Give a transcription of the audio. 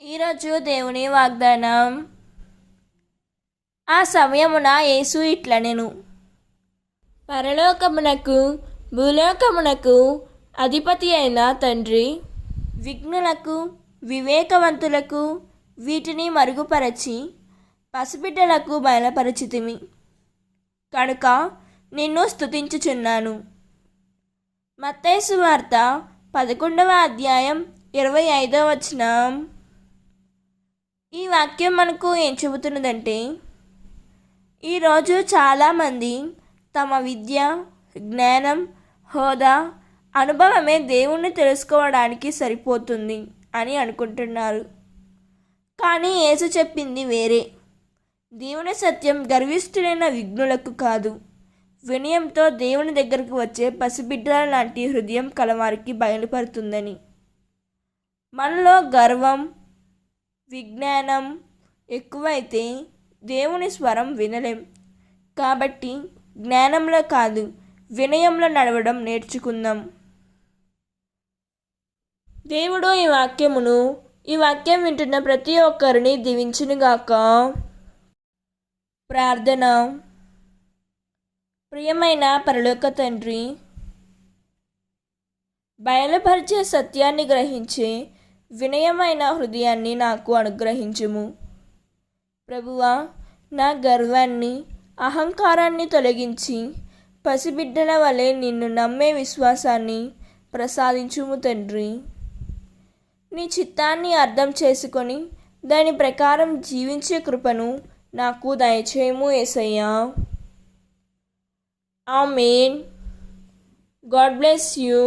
ఈరోజు దేవుని వాగ్దానం. ఆ సమయమున యేసు ఇట్లనెను, పరలోకమునకు భూలోకమునకు అధిపతి అయిన తండ్రి, విఘ్నులకు వివేకవంతులకు వీటిని మరుగుపరచి పసిబిడ్డలకు బయలుపరచితిమి కనుక నిన్ను స్తుతించుచున్నాను. మత్తయి సువార్త 11వ అధ్యాయం 25వ వచనం. ఈ వాక్యం మనకు ఏం చెబుతున్నదంటే, ఈరోజు చాలామంది తమ విద్య, జ్ఞానం, హోదా, అనుభవమే దేవుణ్ణి తెలుసుకోవడానికి సరిపోతుంది అని అనుకుంటున్నారు. కానీ యేసు చెప్పింది వేరే. దేవుని సత్యం గర్విష్ఠులైన విఘ్నులకు కాదు, వినయంతో దేవుని దగ్గరకు వచ్చే పసిబిడ్డల లాంటి హృదయం కలవారికి బయలుపరుతుందని. మనలో గర్వం, విజ్ఞానం ఎక్కువైతే దేవుని స్వరం వినలేం. కాబట్టి జ్ఞానంలో కాదు, వినయంలో నడవడం నేర్చుకుందాం. దేవుడు ఈ వాక్యం వింటున్న ప్రతి ఒక్కరిని దీవించునుగాక. ప్రార్థన. ప్రియమైన పరలోక తండ్రి, బయలుపరిచే సత్యాన్ని గ్రహించే వినయమైన హృదయాన్ని నాకు అనుగ్రహించుము. ప్రభువా, నా గర్వాన్ని, అహంకారాన్ని తొలగించి పసిబిడ్డల వలె నిన్ను నమ్మే విశ్వాసాన్ని ప్రసాదించుము తండ్రి. నీ చిత్తాన్ని అర్థం చేసుకొని దాని ప్రకారం జీవించే కృపను నాకు దయచేయము యేసయ్యా. ఆమేన్. God bless you.